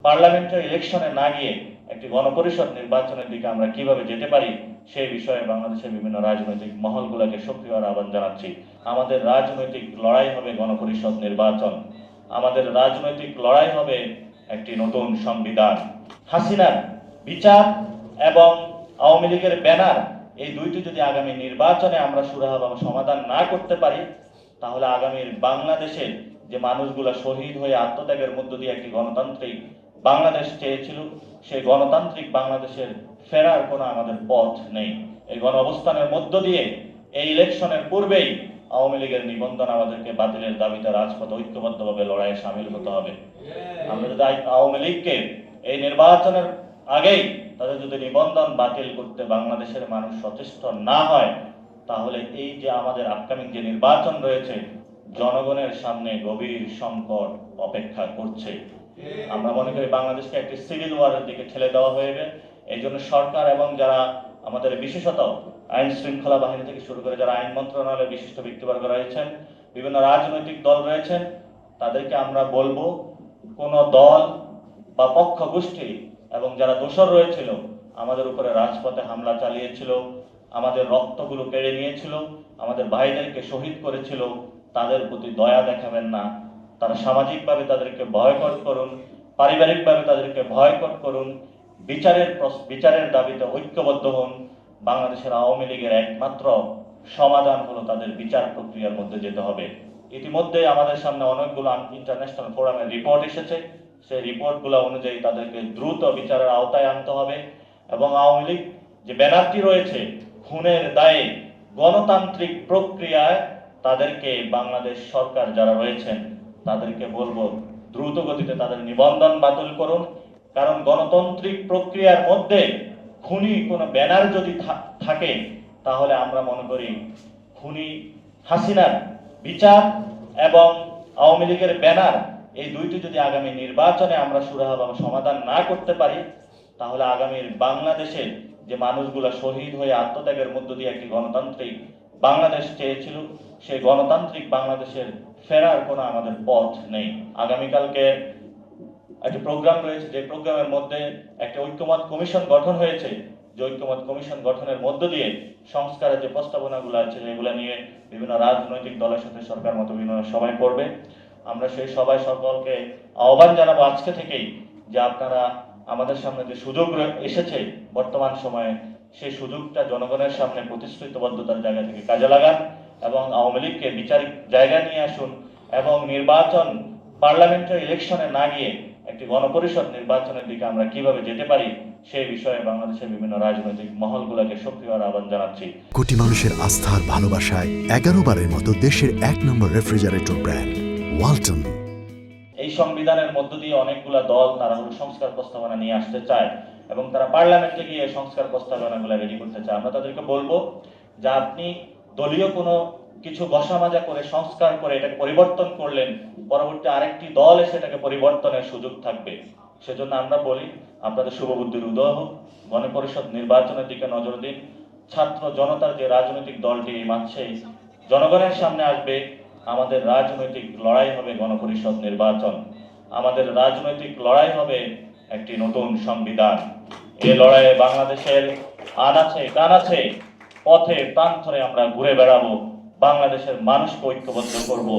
Parliamentary ইলেকশনে না গিয়ে একটি গণপরিষদ নির্বাচনের দিকে আমরা কিভাবে যেতে পারি সেই বিষয়ে বাংলাদেশের বিভিন্ন রাজনৈতিক মহলগুলোকে সক্রিয় আহ্বান জানাচ্ছি। আমাদের রাজনৈতিক লড়াই হবে গণপরিষদ নির্বাচন, আমাদের রাজনৈতিক লড়াই হবে একটি নতুন সংবিধান। হাসিনার বিচার এবং আওয়ামী লীগের ব্যানার, এই দুইটি যদি আগামী নির্বাচনে আমরা সুরাহা বা সমাধান না করতে পারি, তাহলে আগামীর বাংলাদেশে যে মানুষগুলো শহীদ হয়ে আত্মত্যাগের মধ্য দিয়ে একটি গণতান্ত্রিক বাংলাদেশ চেয়েছিল, সেই গণতান্ত্রিক বাংলাদেশের ফেরার কোনো আমাদের পথ নেই। এই গণ অবস্থানের মধ্য দিয়ে এই ইলেকশনের পূর্বেই আওয়ামী লীগের নিবন্ধন আমাদেরকে বাতিলের দাবিতে রাজপথে ঐক্যবদ্ধভাবে লড়াইয়ে সামিল হতে হবে। আমরা যদি আওয়ামী লীগকে এই নির্বাচনের আগেই তাদের যদি নিবন্ধন বাতিল করতে বাংলাদেশের মানুষ সচেষ্ট না হয়, তাহলে এই যে আমাদের আপকামিং যে নির্বাচন রয়েছে, জনগণের সামনে গভীর সংকট অপেক্ষা করছে। আমরা মনে করি বাংলাদেশকে একটি সিভিল ওয়ারের দিকে ঠেলে দেওয়া হয়েছে। এই জন্য সরকার এবং যারা আমাদের বিশেষত আইন শৃঙ্খলা বাহিনী থেকে শুরু করে যারা আইন মন্ত্রণালয়ের বিশিষ্ট ব্যক্তিবর্গ রয়েছেন, বিভিন্ন রাজনৈতিক দল রয়েছেন, তাদেরকে আমরা বলবো, কোন দল বা পক্ষ গোষ্ঠী এবং যারা দোষর রয়েছিল, আমাদের উপরে রাজপথে হামলা চালিয়েছিল, আমাদের রক্তগুলো কেড়ে নিয়েছিল, আমাদের ভাইদেরকে শহীদ করেছিল, তাদের প্রতি দয়া দেখাবেন না। তারা সামাজিকভাবে তাদেরকে বয়কট করুন, পারিবারিকভাবে তাদেরকে বয়কট করুন, বিচারের দাবিতে ঐক্যবদ্ধ হন। বাংলাদেশের আওয়ামী লীগের একমাত্র সমাধান হলো তাদের বিচার প্রক্রিয়ার মধ্যে যেতে হবে। ইতিমধ্যে আমাদের সামনে অনেকগুলো ইন্টারন্যাশনাল ফোরামের রিপোর্ট এসেছে। সেই রিপোর্টগুলো অনুযায়ী তাদেরকে দ্রুত বিচারের আওতায় আনতে হবে এবং আওয়ামী লীগ যে ব্যানারটি রয়েছে, খুনের দায়ে গণতান্ত্রিক প্রক্রিয়ায় তাদেরকে বাংলাদেশ সরকার যারা রয়েছেন তাদেরকে বলবো, দ্রুত গতিতে তাদের নিবন্ধন বাতিল করুন। কারণ গণতান্ত্রিক প্রক্রিয়ার মধ্যে খুনি কোনো ব্যানার যদি থাকে, তাহলে আমরা মনে করি খুনি হাসিনার বিচার এবং আওয়ামী লীগের ব্যানার, এই দুইটি যদি আগামী নির্বাচনে আমরা সুরাহা বা সমাধান না করতে পারি, তাহলে আগামীর বাংলাদেশে যে মানুষগুলো শহীদ হয়ে আত্মত্যাগের মধ্য দিয়ে একটি গণতান্ত্রিক বাংলাদেশ চেয়েছিল, সেই গণতান্ত্রিক বাংলাদেশের ফেরার কোনো আমাদের পথ নেই। আগামীকালকে একটি প্রোগ্রাম রয়েছে, যে প্রোগ্রামের মধ্যে একটা ঐক্যমত কমিশন গঠন হয়েছে। যে ঐক্যমত কমিশন গঠনের মধ্য দিয়ে সংস্কারের যে প্রস্তাবনাগুলো আছে, সেগুলো নিয়ে বিভিন্ন রাজনৈতিক দলের সাথে সরকার মত বিভিন্ন সভায় করবে। আমরা সেই সভায় সকলকে আহ্বান জানাবো আজকে থেকেই, যে আপনারা আমাদের সামনে যে সুযোগ এসেছে বর্তমান সময়ে, সেই সুযোগটা জনগণের সামনে প্রতিশ্রুতিবদ্ধতার জায়গা থেকে কাজে লাগান এবং আওয়ামী লীগকে বিচারিক জায়গায় নিয়ে আসুন এবং নির্বাচন পার্লামেন্টারি ইলেকশনে না গিয়ে একটি গণপরিষদ নির্বাচনের দিকে আমরা কিভাবে যেতে পারি সেই বিষয়ে বাংলাদেশের বিভিন্ন রাজনৈতিক মহলগুলোকে সক্রিয় আহ্বান জানাচ্ছি। কোটি মানুষের আস্থার ভালোবাসায় 11 বারের মতো দেশের 1 নম্বর রেফ্রিজারেটর ব্র্যান্ড ওয়ালটন। এই সংবিধানের মধ্য দিয়ে অনেকগুলা দল তারা সংস্কার প্রস্তাবনা নিয়ে আসতে চায় এবং তারা পার্লামেন্টে গিয়ে সংস্কার প্রস্তাবনাগুলো রেডি করতে চায়। আমরা তাদেরকে বলবো যে আপনি দলীয় কোনো কিছু বসামাজা করে সংস্কার করে এটাকে পরিবর্তন করলেন, পরবর্তী আরেকটি দল এসে এটাকে পরিবর্তনের সুযোগ থাকবে। সেজন্য আমরা বলি, আপনাদের শুভবুদ্ধির উদয় হোক, গণপরিষদ নির্বাচনের দিকে নজর দিন। ছাত্র জনতার যে রাজনৈতিক দলটি এই মাসে জনগণের সামনে আসবে, আমাদের রাজনৈতিক লড়াই হবে গণপরিষদ নির্বাচন, আমাদের রাজনৈতিক লড়াই হবে একটি নতুন সংবিধান। এই লড়াইয়ে বাংলাদেশের আনাচে কানাচে পথে প্রান্তরে আমরা ঘুরে বেড়াবো, বাংলাদেশের মানুষকে ঐক্যবদ্ধ করব।